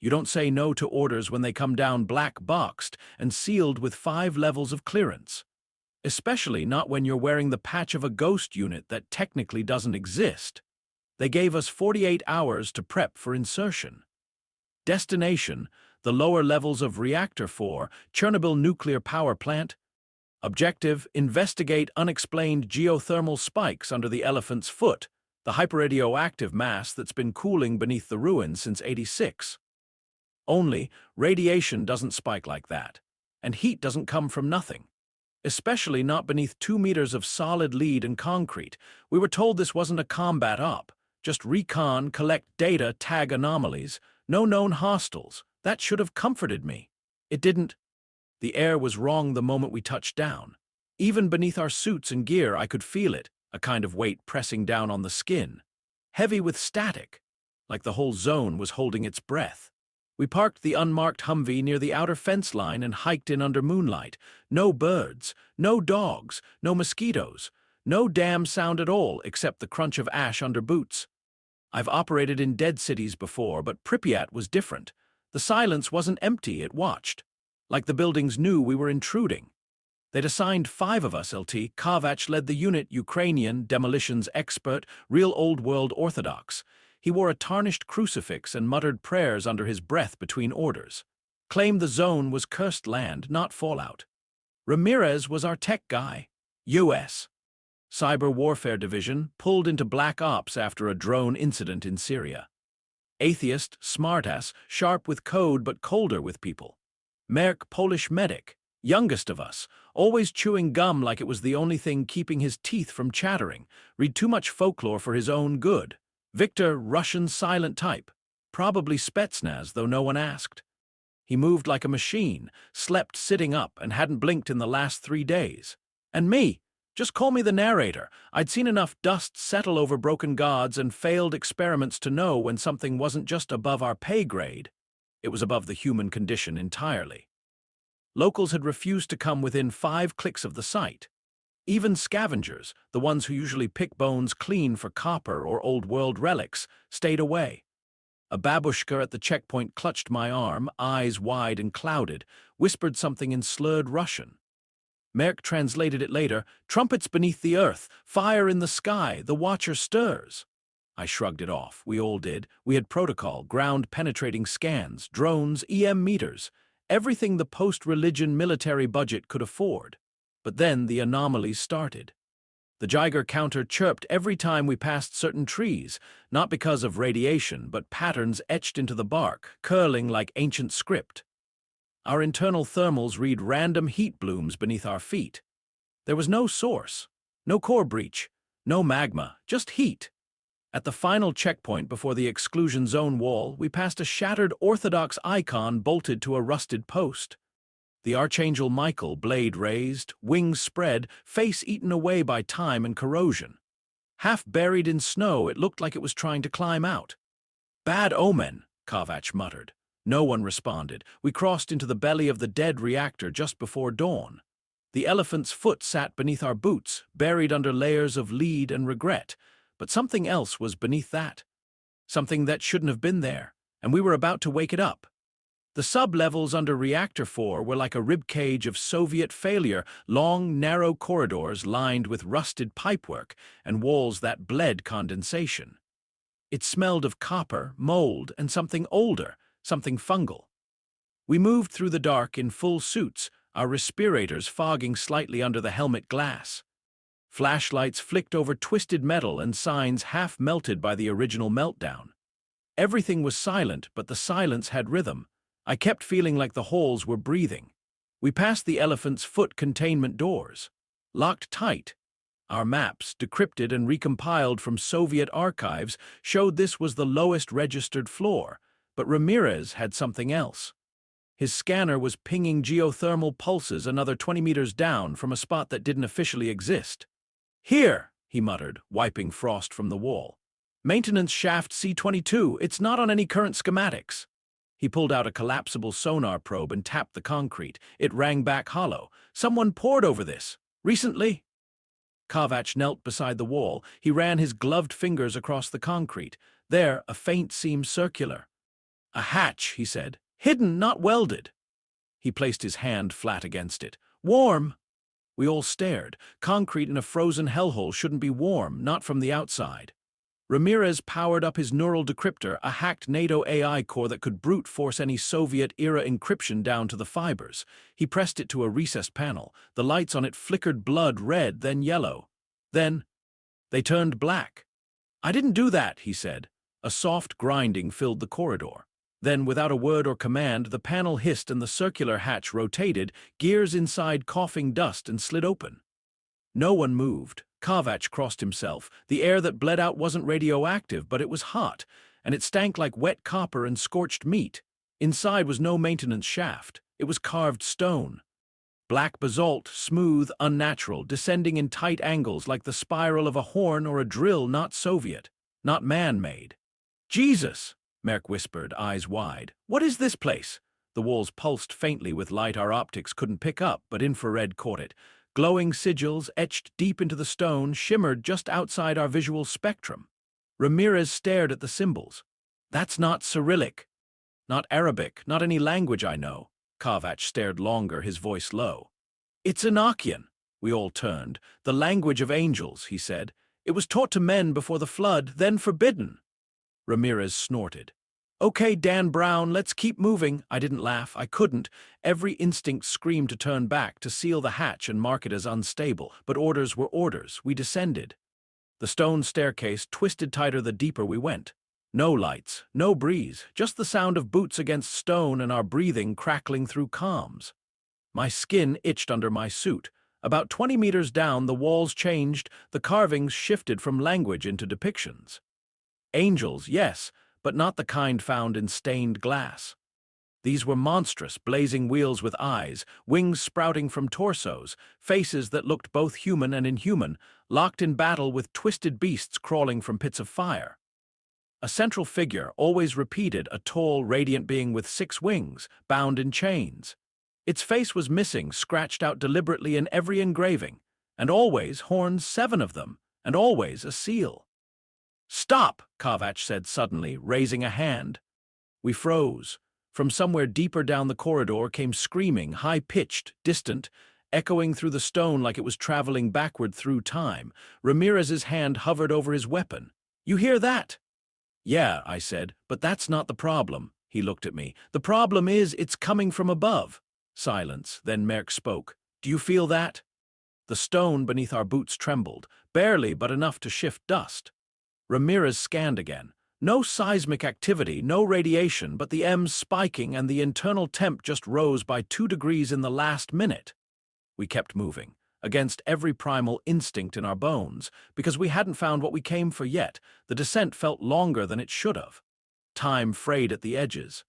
You don't say no to orders when they come down black-boxed and sealed with 5 levels of clearance. Especially not when you're wearing the patch of a ghost unit that technically doesn't exist. They gave us 48 hours to prep for insertion. Destination: the lower levels of Reactor 4, Chernobyl nuclear power plant. Objective: investigate unexplained geothermal spikes under the elephant's foot, the hyperradioactive mass that's been cooling beneath the ruins since '86. Only, radiation doesn't spike like that, and heat doesn't come from nothing. Especially not beneath 2 meters of solid lead and concrete. We were told this wasn't a combat op, just recon, collect data, tag anomalies, no known hostiles. That should have comforted me. It didn't. The air was wrong the moment we touched down. Even beneath our suits and gear, I could feel it, a kind of weight pressing down on the skin. Heavy with static, like the whole zone was holding its breath. We parked the unmarked Humvee near the outer fence line and hiked in under moonlight. No birds, no dogs, no mosquitoes, no damn sound at all except the crunch of ash under boots. I've operated in dead cities before, but Pripyat was different. The silence wasn't empty, it watched. Like the buildings knew we were intruding. They'd assigned 5 of us, LT. Kovach led the unit, Ukrainian, demolitions expert, real old-world orthodox. He wore a tarnished crucifix and muttered prayers under his breath between orders. Claimed the zone was cursed land, not fallout. Ramirez was our tech guy. U.S. Cyber Warfare Division, pulled into Black Ops after a drone incident in Syria. Atheist, smartass, sharp with code but colder with people. Merk, Polish medic, youngest of us, always chewing gum like it was the only thing keeping his teeth from chattering, read too much folklore for his own good. Victor, Russian silent type, probably Spetsnaz, though no one asked. He moved like a machine, slept sitting up, and hadn't blinked in the last 3 days. And me, just call me the narrator. I'd seen enough dust settle over broken gods and failed experiments to know when something wasn't just above our pay grade. It was above the human condition entirely. Locals had refused to come within 5 clicks of the site. Even scavengers, the ones who usually pick bones clean for copper or old-world relics, stayed away. A babushka at the checkpoint clutched my arm, eyes wide and clouded, whispered something in slurred Russian. Merk translated it later: "Trumpets beneath the earth, fire in the sky, the watcher stirs." I shrugged it off. We all did. We had protocol, ground-penetrating scans, drones, EM meters, everything the post-religion military budget could afford. But then the anomalies started. The Geiger counter chirped every time we passed certain trees, not because of radiation, but patterns etched into the bark, curling like ancient script. Our internal thermals read random heat blooms beneath our feet. There was no source, no core breach, no magma, just heat. At the final checkpoint before the exclusion zone wall, we passed a shattered Orthodox icon bolted to a rusted post. The Archangel Michael, blade raised, wings spread, face eaten away by time and corrosion. Half buried in snow, it looked like it was trying to climb out. "Bad omen," Kovach muttered. No one responded. We crossed into the belly of the dead reactor just before dawn. The elephant's foot sat beneath our boots, buried under layers of lead and regret. But something else was beneath that. Something that shouldn't have been there, and we were about to wake it up. The sub-levels under Reactor 4 were like a ribcage of Soviet failure, long, narrow corridors lined with rusted pipework and walls that bled condensation. It smelled of copper, mold, and something older, something fungal. We moved through the dark in full suits, our respirators fogging slightly under the helmet glass. Flashlights flicked over twisted metal and signs half melted by the original meltdown. Everything was silent, but the silence had rhythm. I kept feeling like the halls were breathing. We passed the elephant's foot containment doors. Locked tight. Our maps, decrypted and recompiled from Soviet archives, showed this was the lowest registered floor, but Ramirez had something else. His scanner was pinging geothermal pulses another 20 meters down from a spot that didn't officially exist. "Here," he muttered, wiping frost from the wall. "Maintenance shaft C-22, it's not on any current schematics." He pulled out a collapsible sonar probe and tapped the concrete. It rang back hollow. "Someone poured over this. Recently?" Kovach knelt beside the wall. He ran his gloved fingers across the concrete. There, a faint seam circular. A hatch, he said. Hidden, not welded. He placed his hand flat against it. Warm! We all stared. Concrete in a frozen hellhole shouldn't be warm, not from the outside. Ramirez powered up his neural decryptor, a hacked NATO AI core that could brute force any Soviet-era encryption down to the fibers. He pressed it to a recessed panel. The lights on it flickered blood red, then yellow. Then, they turned black. I didn't do that, he said. A soft grinding filled the corridor. Then, without a word or command, the panel hissed and the circular hatch rotated, gears inside coughing dust, and slid open. No one moved. Kovac crossed himself. The air that bled out wasn't radioactive, but it was hot, and it stank like wet copper and scorched meat. Inside was no maintenance shaft. It was carved stone. Black basalt, smooth, unnatural, descending in tight angles like the spiral of a horn or a drill, not Soviet, not man-made. Jesus! Merck whispered, eyes wide. What is this place? The walls pulsed faintly with light our optics couldn't pick up, but infrared caught it. Glowing sigils, etched deep into the stone, shimmered just outside our visual spectrum. Ramirez stared at the symbols. That's not Cyrillic. Not Arabic, not any language I know. Kovac stared longer, his voice low. It's Enochian. We all turned. The language of angels, he said. It was taught to men before the flood, then forbidden. Ramirez snorted. Okay, Dan Brown, let's keep moving. I didn't laugh. I couldn't. Every instinct screamed to turn back, to seal the hatch and mark it as unstable. But orders were orders. We descended. The stone staircase twisted tighter the deeper we went. No lights, no breeze, just the sound of boots against stone and our breathing crackling through comms. My skin itched under my suit. About 20 meters down, the walls changed, the carvings shifted from language into depictions. Angels, yes, but not the kind found in stained glass. These were monstrous, blazing wheels with eyes, wings sprouting from torsos, faces that looked both human and inhuman, locked in battle with twisted beasts crawling from pits of fire. A central figure, always repeated, a tall, radiant being with 6 wings, bound in chains. Its face was missing, scratched out deliberately in every engraving, and always horns, 7 of them, and always a seal. Stop, Kovac said suddenly, raising a hand. We froze. From somewhere deeper down the corridor came screaming, high-pitched, distant, echoing through the stone like it was traveling backward through time. Ramirez's hand hovered over his weapon. You hear that? Yeah, I said, but that's not the problem. He looked at me. The problem is it's coming from above. Silence, then Merck spoke. Do you feel that? The stone beneath our boots trembled, barely but enough to shift dust. Ramirez scanned again. No seismic activity, no radiation, but the M's spiking and the internal temp just rose by 2 degrees in the last minute. We kept moving, against every primal instinct in our bones, because we hadn't found what we came for yet. The descent felt longer than it should have. Time frayed at the edges.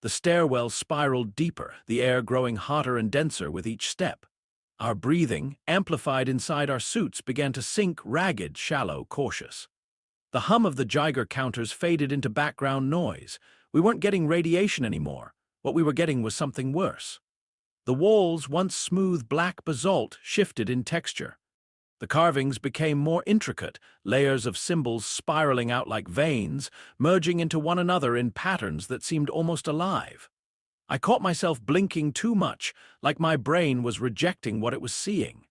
The stairwell spiraled deeper, the air growing hotter and denser with each step. Our breathing, amplified inside our suits, began to sink, ragged, shallow, cautious. The hum of the Geiger counters faded into background noise. We weren't getting radiation anymore. What we were getting was something worse. The walls, once smooth black basalt, shifted in texture. The carvings became more intricate, layers of symbols spiraling out like veins, merging into one another in patterns that seemed almost alive. I caught myself blinking too much, like my brain was rejecting what it was seeing.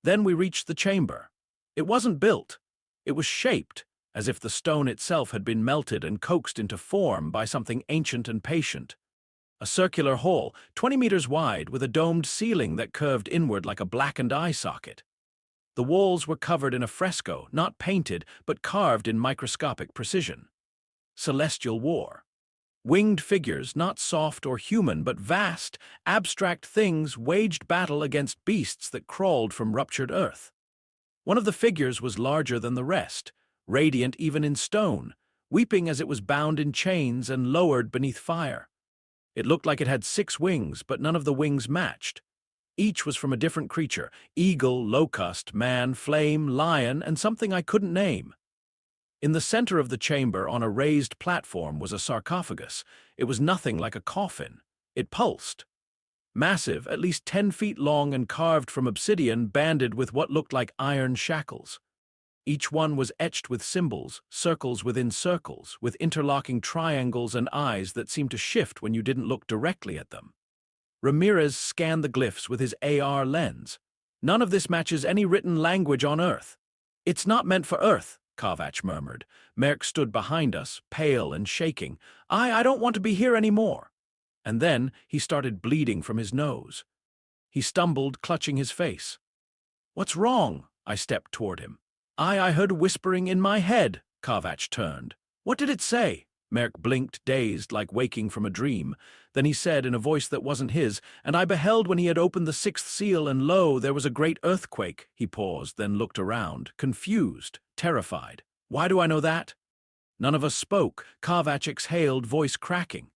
Then we reached the chamber. It wasn't built. It was shaped, as if the stone itself had been melted and coaxed into form by something ancient and patient. A circular hall, 20 meters wide, with a domed ceiling that curved inward like a blackened eye socket. The walls were covered in a fresco, not painted, but carved in microscopic precision. Celestial war. Winged figures, not soft or human, but vast, abstract things, waged battle against beasts that crawled from ruptured earth. One of the figures was larger than the rest, radiant even in stone, weeping as it was bound in chains and lowered beneath fire. It looked like it had 6 wings, but none of the wings matched. Each was from a different creature: eagle, locust, man, flame, lion, and something I couldn't name. In the center of the chamber, on a raised platform, was a sarcophagus. It was nothing like a coffin. It pulsed. Massive, at least 10 feet long and carved from obsidian, banded with what looked like iron shackles. Each one was etched with symbols, circles within circles, with interlocking triangles and eyes that seemed to shift when you didn't look directly at them. Ramirez scanned the glyphs with his AR lens. None of this matches any written language on Earth. It's not meant for Earth, Kovac murmured. Merk stood behind us, pale and shaking. I don't want to be here anymore. And then he started bleeding from his nose. He stumbled, clutching his face. What's wrong? I stepped toward him. I heard whispering in my head, Kovac turned. What did it say? Merk blinked, dazed, like waking from a dream. Then he said in a voice that wasn't his, and I beheld when he had opened the sixth seal, and lo, there was a great earthquake. He paused, then looked around, confused, terrified. Why do I know that? None of us spoke. Kovac exhaled, voice cracking.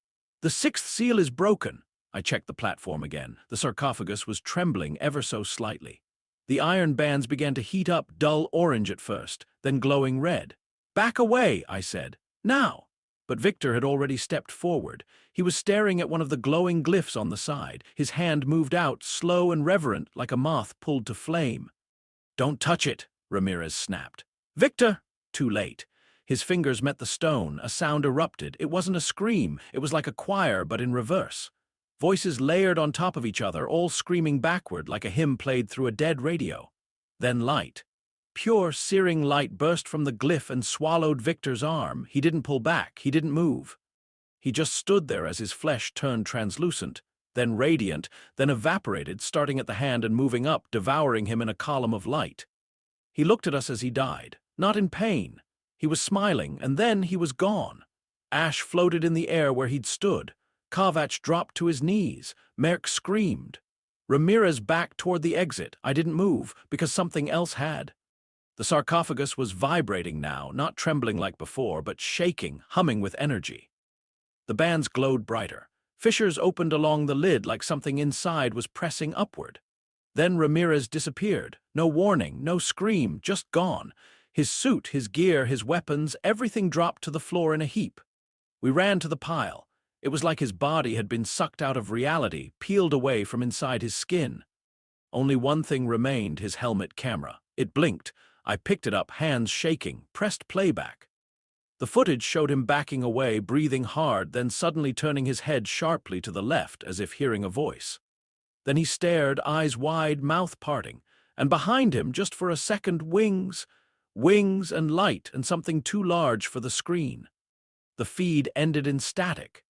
The sixth seal is broken. I checked the platform again. The sarcophagus was trembling ever so slightly. The iron bands began to heat up, dull orange at first, then glowing red. Back away, I said. Now. But Victor had already stepped forward. He was staring at one of the glowing glyphs on the side. His hand moved out, slow and reverent, like a moth pulled to flame. Don't touch it, Ramirez snapped. Victor! Too late. His fingers met the stone. A sound erupted. It wasn't a scream. It was like a choir, but in reverse. Voices layered on top of each other, all screaming backward like a hymn played through a dead radio. Then light. Pure, searing light burst from the glyph and swallowed Victor's arm. He didn't pull back. He didn't move. He just stood there as his flesh turned translucent, then radiant, then evaporated, starting at the hand and moving up, devouring him in a column of light. He looked at us as he died, not in pain. He was smiling, and then he was gone. Ash floated in the air where he'd stood. Kovac dropped to his knees. Merk screamed. Ramirez backed toward the exit. I didn't move, because something else had. The sarcophagus was vibrating now, not trembling like before, but shaking, humming with energy. The bands glowed brighter. Fissures opened along the lid like something inside was pressing upward. Then Ramirez disappeared. No warning, no scream, just gone. His suit, his gear, his weapons, everything dropped to the floor in a heap. We ran to the pile. It was like his body had been sucked out of reality, peeled away from inside his skin. Only one thing remained, his helmet camera. It blinked. I picked it up, hands shaking, pressed playback. The footage showed him backing away, breathing hard, then suddenly turning his head sharply to the left, as if hearing a voice. Then he stared, eyes wide, mouth parting, and behind him, just for a second, wings. Wings and light, and something too large for the screen. The feed ended in static.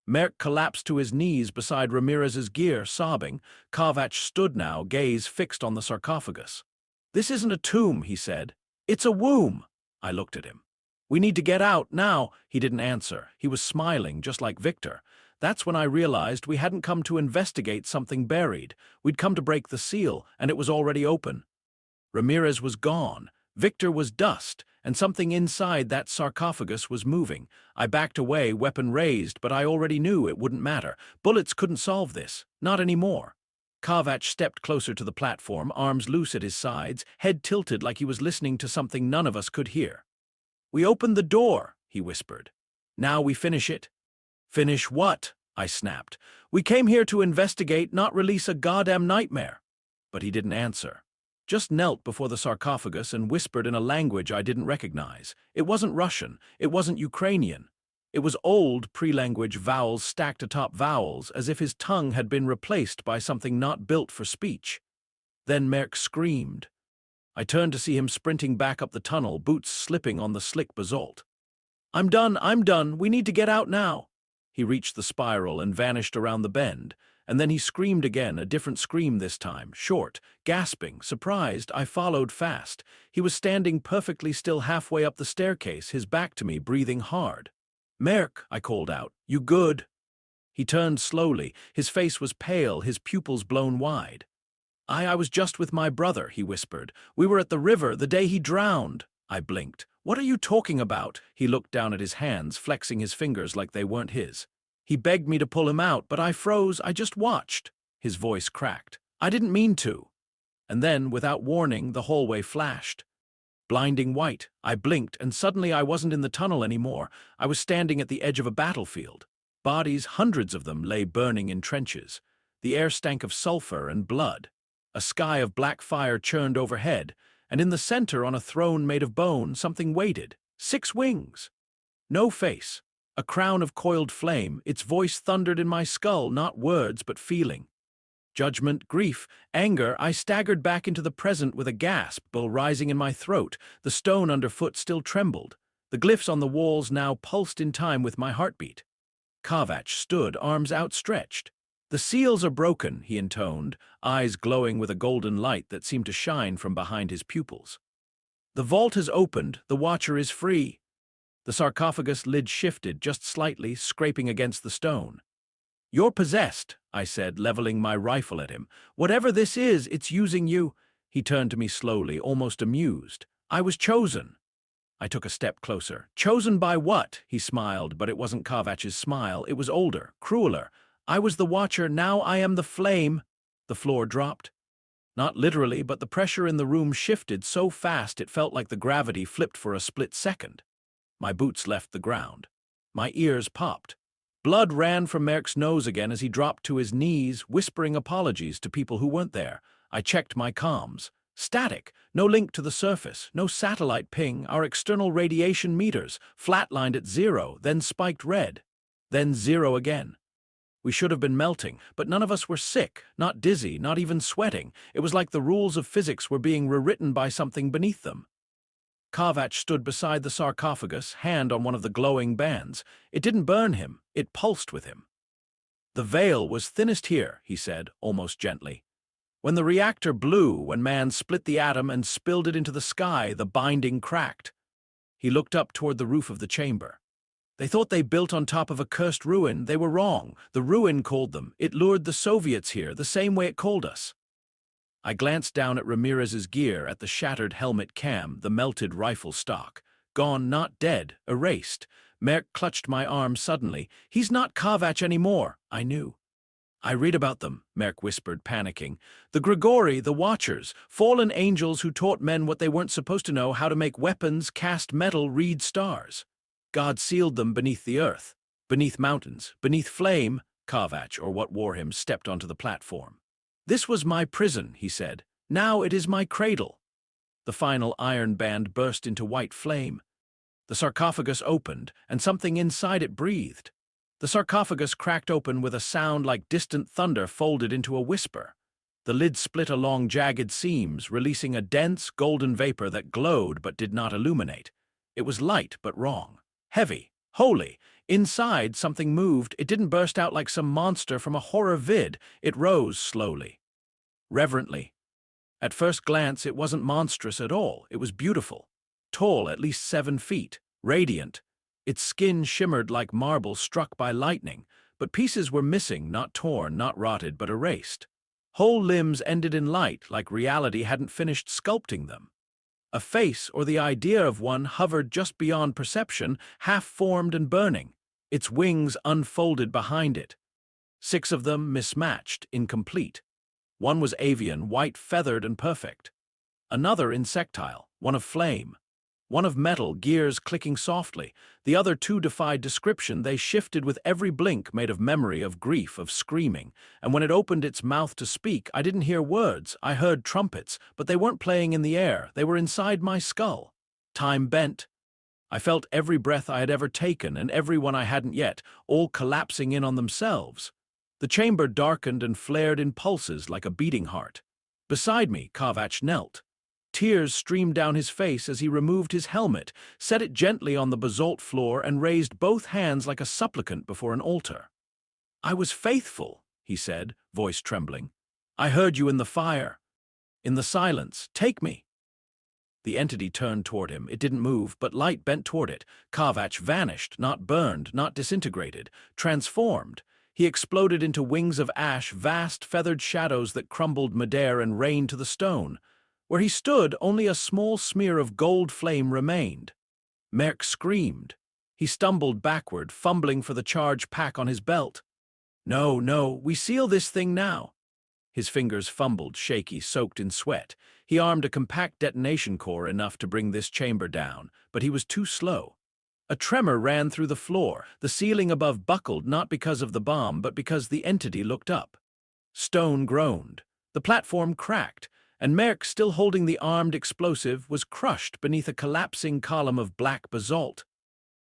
Merk collapsed to his knees beside Ramirez's gear, sobbing. Kovac stood now, gaze fixed on the sarcophagus. This isn't a tomb, he said. It's a womb. I looked at him. We need to get out, now. He didn't answer. He was smiling, just like Victor. That's when I realized we hadn't come to investigate something buried. We'd come to break the seal, and it was already open. Ramirez was gone. Victor was dust, and something inside that sarcophagus was moving. I backed away, weapon raised, but I already knew it wouldn't matter. Bullets couldn't solve this. Not anymore. Kovac stepped closer to the platform, arms loose at his sides, head tilted like he was listening to something none of us could hear. We opened the door, he whispered. Now we finish it. Finish what? I snapped. We came here to investigate, not release a goddamn nightmare. But he didn't answer. Just knelt before the sarcophagus and whispered in a language I didn't recognize. It wasn't Russian. It wasn't Ukrainian. It was old pre-language vowels stacked atop vowels, as if his tongue had been replaced by something not built for speech. Then Merk screamed. I turned to see him sprinting back up the tunnel, boots slipping on the slick basalt. I'm done, we need to get out now. He reached the spiral and vanished around the bend, and then he screamed again, a different scream this time, short, gasping, surprised. I followed fast. He was standing perfectly still halfway up the staircase, his back to me, breathing hard. Merk, I called out, you good? He turned slowly. His face was pale, his pupils blown wide. I was just with my brother, he whispered. We were at the river the day he drowned. I blinked. What are you talking about? He looked down at his hands, flexing his fingers like they weren't his. He begged me to pull him out, but I froze. I just watched. His voice cracked. I didn't mean to. And then, without warning, the hallway flashed. Blinding white. I blinked, and suddenly I wasn't in the tunnel anymore. I was standing at the edge of a battlefield. Bodies, hundreds of them, lay burning in trenches. The air stank of sulfur and blood. A sky of black fire churned overhead, and in the center, on a throne made of bone, something waited. 6 wings. No face. A crown of coiled flame. Its voice thundered in my skull, not words, but feeling. Judgment, grief, anger. I staggered back into the present with a gasp, bull rising in my throat. The stone underfoot still trembled. The glyphs on the walls now pulsed in time with my heartbeat. Kavach stood, arms outstretched. "The seals are broken," he intoned, eyes glowing with a golden light that seemed to shine from behind his pupils. "The vault has opened, the watcher is free." The sarcophagus lid shifted just slightly, scraping against the stone. "You're possessed," I said, leveling my rifle at him. "Whatever this is, it's using you." He turned to me slowly, almost amused. "I was chosen." I took a step closer. "Chosen by what?" He smiled, but it wasn't Kavach's smile. It was older, crueler. "I was the watcher, now I am the flame." The floor dropped. Not literally, but the pressure in the room shifted so fast it felt like the gravity flipped for a split second. My boots left the ground. My ears popped. Blood ran from Merck's nose again as he dropped to his knees, whispering apologies to people who weren't there. I checked my comms. Static, no link to the surface, no satellite ping. Our external radiation meters flatlined at 0, then spiked red, then 0 again. We should have been melting, but none of us were sick, not dizzy, not even sweating. It was like the rules of physics were being rewritten by something beneath them. Kavach stood beside the sarcophagus, hand on one of the glowing bands. It didn't burn him, it pulsed with him. "The veil was thinnest here," he said, almost gently. "When the reactor blew, when man split the atom and spilled it into the sky, the binding cracked." He looked up toward the roof of the chamber. "They thought they built on top of a cursed ruin. They were wrong. The ruin called them. It lured the Soviets here, the same way it called us." I glanced down at Ramirez's gear, at the shattered helmet cam, the melted rifle stock. Gone, not dead, erased. Merck clutched my arm suddenly. "He's not Kavach anymore." I knew. "I read about them," Merck whispered, panicking. "The Grigori, the Watchers, fallen angels who taught men what they weren't supposed to know, how to make weapons, cast metal, read stars. God sealed them beneath the earth, beneath mountains, beneath flame." Kavach, or what wore him, stepped onto the platform. "This was my prison," he said. "Now it is my cradle." The final iron band burst into white flame. The sarcophagus opened, and something inside it breathed. The sarcophagus cracked open with a sound like distant thunder folded into a whisper. The lid split along jagged seams, releasing a dense, golden vapor that glowed but did not illuminate. It was light but wrong. Heavy. Holy. Inside, something moved. It didn't burst out like some monster from a horror vid. It rose slowly. Reverently. At first glance, it wasn't monstrous at all. It was beautiful. Tall, at least 7 feet. Radiant. Its skin shimmered like marble struck by lightning, but pieces were missing, not torn, not rotted, but erased. Whole limbs ended in light, like reality hadn't finished sculpting them. A face, or the idea of one, hovered just beyond perception, half-formed and burning. Its wings unfolded behind it. 6 of them mismatched, incomplete. One was avian, white-feathered and perfect. Another insectile, one of flame. One of metal, gears clicking softly. The other 2 defied description. They shifted with every blink, made of memory, of grief, of screaming. And when it opened its mouth to speak, I didn't hear words. I heard trumpets, but they weren't playing in the air. They were inside my skull. Time bent. I felt every breath I had ever taken and every one I hadn't yet, all collapsing in on themselves. The chamber darkened and flared in pulses like a beating heart. Beside me, Kavach knelt. Tears streamed down his face as he removed his helmet, set it gently on the basalt floor, and raised both hands like a supplicant before an altar. "I was faithful," he said, voice trembling. "I heard you in the fire. In the silence. Take me." The entity turned toward him. It didn't move, but light bent toward it. Kavach vanished, not burned, not disintegrated, transformed. He exploded into wings of ash, vast feathered shadows that crumbled midair and rained to the stone. Where he stood, only a small smear of gold flame remained. Merck screamed. He stumbled backward, fumbling for the charge pack on his belt. "No, no, we seal this thing now." His fingers fumbled, shaky, soaked in sweat. He armed a compact detonation core enough to bring this chamber down, but he was too slow. A tremor ran through the floor. The ceiling above buckled, not because of the bomb, but because the entity looked up. Stone groaned. The platform cracked. and Merck, still holding the armed explosive, was crushed beneath a collapsing column of black basalt.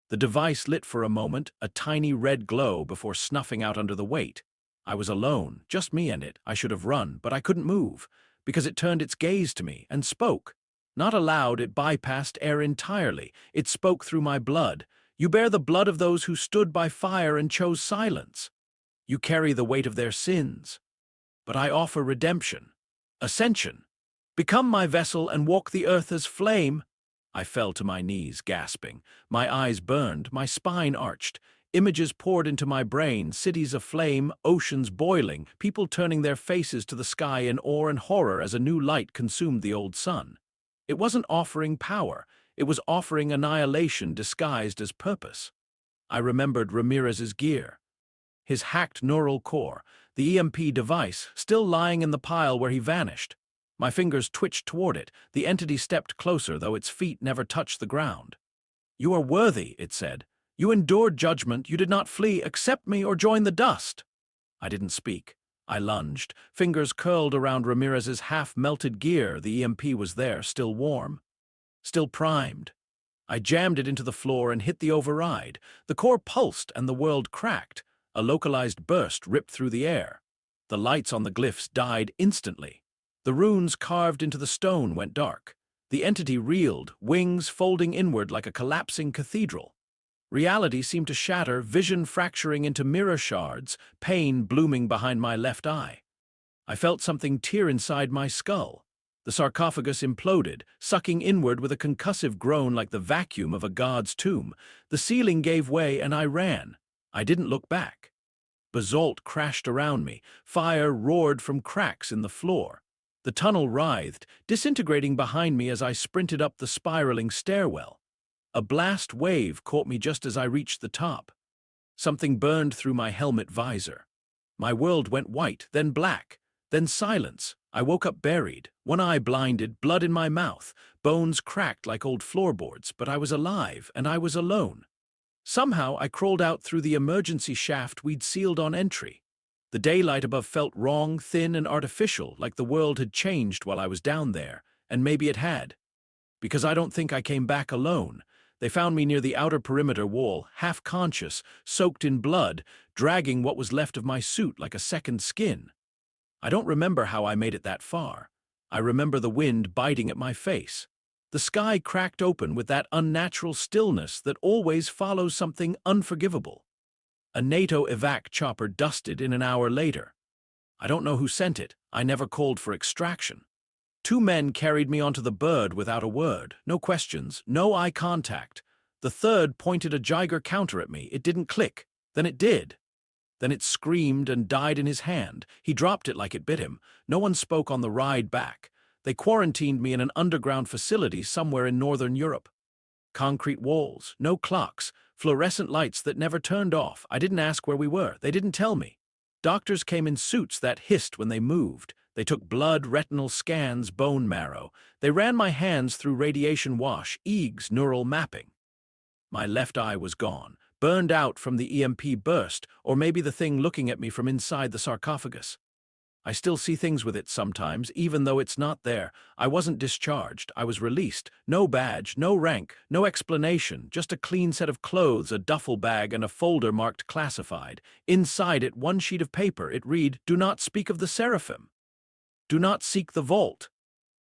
The device lit for a moment, a tiny red glow before snuffing out under the weight. I was alone, just me and it. I should have run, but I couldn't move, because it turned its gaze to me and spoke. Not aloud, it bypassed air entirely. It spoke through my blood. You bear the blood of those who stood by fire and chose silence. You carry the weight of their sins. But I offer redemption, ascension. Become my vessel and walk the earth as flame. I fell to my knees, gasping. My eyes burned, my spine arched. Images poured into my brain, cities aflame, oceans boiling, people turning their faces to the sky in awe and horror as a new light consumed the old sun. It wasn't offering power, it was offering annihilation disguised as purpose. I remembered Ramirez's gear. His hacked neural core, the EMP device, still lying in the pile where he vanished. My fingers twitched toward it. The entity stepped closer, though its feet never touched the ground. You are worthy, it said. You endured judgment. You did not flee. Accept me or join the dust. I didn't speak. I lunged, fingers curled around Ramirez's half-melted gear. The EMP was there, still warm, still primed. I jammed it into the floor and hit the override. The core pulsed and the world cracked. A localized burst ripped through the air. The lights on the glyphs died instantly. The runes carved into the stone went dark. The entity reeled, wings folding inward like a collapsing cathedral. Reality seemed to shatter, vision fracturing into mirror shards, pain blooming behind my left eye. I felt something tear inside my skull. The sarcophagus imploded, sucking inward with a concussive groan like the vacuum of a god's tomb. The ceiling gave way and I ran. I didn't look back. Basalt crashed around me. Fire roared from cracks in the floor. The tunnel writhed, disintegrating behind me as I sprinted up the spiraling stairwell. A blast wave caught me just as I reached the top. Something burned through my helmet visor. My world went white, then black, then silence. I woke up buried, one eye blinded, blood in my mouth, bones cracked like old floorboards, but I was alive, and I was alone. Somehow I crawled out through the emergency shaft we'd sealed on entry. The daylight above felt wrong, thin, and artificial, like the world had changed while I was down there, and maybe it had. Because I don't think I came back alone. They found me near the outer perimeter wall, half-conscious, soaked in blood, dragging what was left of my suit like a second skin. I don't remember how I made it that far. I remember the wind biting at my face. The sky cracked open with that unnatural stillness that always follows something unforgivable. A NATO evac chopper dusted in an hour later. I don't know who sent it. I never called for extraction. 2 men carried me onto the bird without a word. No questions, no eye contact. The third pointed a Geiger counter at me. It didn't click. Then it did. Then it screamed and died in his hand. He dropped it like it bit him. No one spoke on the ride back. They quarantined me in an underground facility somewhere in northern Europe. Concrete walls, no clocks, fluorescent lights that never turned off. I didn't ask where we were. They didn't tell me. Doctors came in suits that hissed when they moved. They took blood, retinal scans, bone marrow. They ran my hands through radiation wash, EEGs, neural mapping. My left eye was gone, burned out from the EMP burst, or maybe the thing looking at me from inside the sarcophagus. I still see things with it sometimes, even though it's not there. I wasn't discharged. I was released. No badge, no rank, no explanation, just a clean set of clothes, a duffel bag, and a folder marked classified. Inside it, one sheet of paper. It read, "Do not speak of the Seraphim. Do not seek the vault.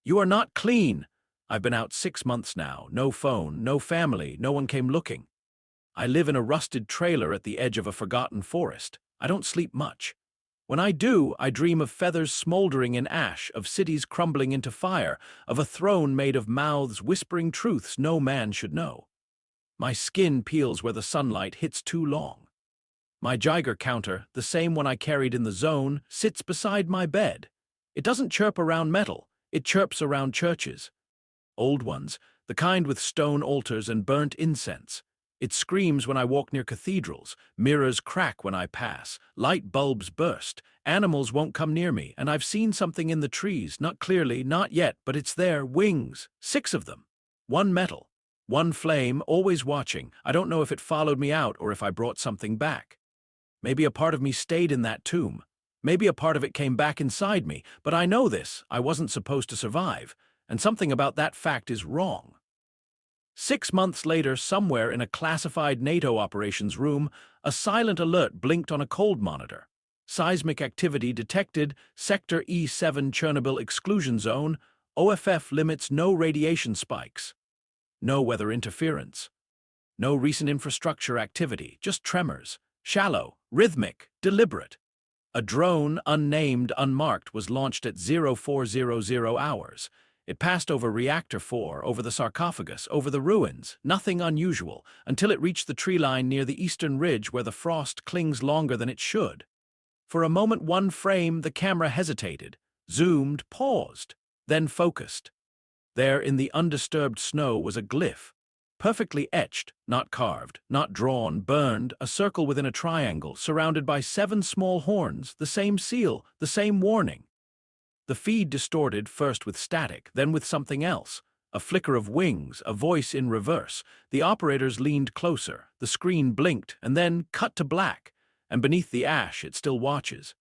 You are not clean." I've been out 6 months now. No phone, no family, no one came looking. I live in a rusted trailer at the edge of a forgotten forest. I don't sleep much. When I do, I dream of feathers smoldering in ash, of cities crumbling into fire, of a throne made of mouths whispering truths no man should know. My skin peels where the sunlight hits too long. My Geiger counter, the same one I carried in the zone, sits beside my bed. It doesn't chirp around metal, it chirps around churches. Old ones, the kind with stone altars and burnt incense. It screams when I walk near cathedrals, mirrors crack when I pass, light bulbs burst, animals won't come near me, and I've seen something in the trees, not clearly, not yet, but it's there, wings, 6 of them. One metal, one flame, always watching. I don't know if it followed me out or if I brought something back. Maybe a part of me stayed in that tomb. Maybe a part of it came back inside me, but I know this. I wasn't supposed to survive, and something about that fact is wrong. 6 months later, somewhere in a classified NATO operations room, a silent alert blinked on a cold monitor. Seismic activity detected, Sector E7 Chernobyl exclusion zone, OFF limits no radiation spikes. No weather interference. No recent infrastructure activity, just tremors. Shallow, rhythmic, deliberate. A drone, unnamed, unmarked, was launched at 0400 hours. It passed over Reactor 4, over the sarcophagus, over the ruins, nothing unusual, until it reached the tree line near the eastern ridge where the frost clings longer than it should. For a moment, one frame, the camera hesitated, zoomed, paused, then focused. There in the undisturbed snow was a glyph, perfectly etched, not carved, not drawn, burned, a circle within a triangle, surrounded by 7 small horns, the same seal, the same warning. The feed distorted, first with static, then with something else. A flicker of wings, a voice in reverse. The operators leaned closer, the screen blinked, and then cut to black. And beneath the ash, it still watches.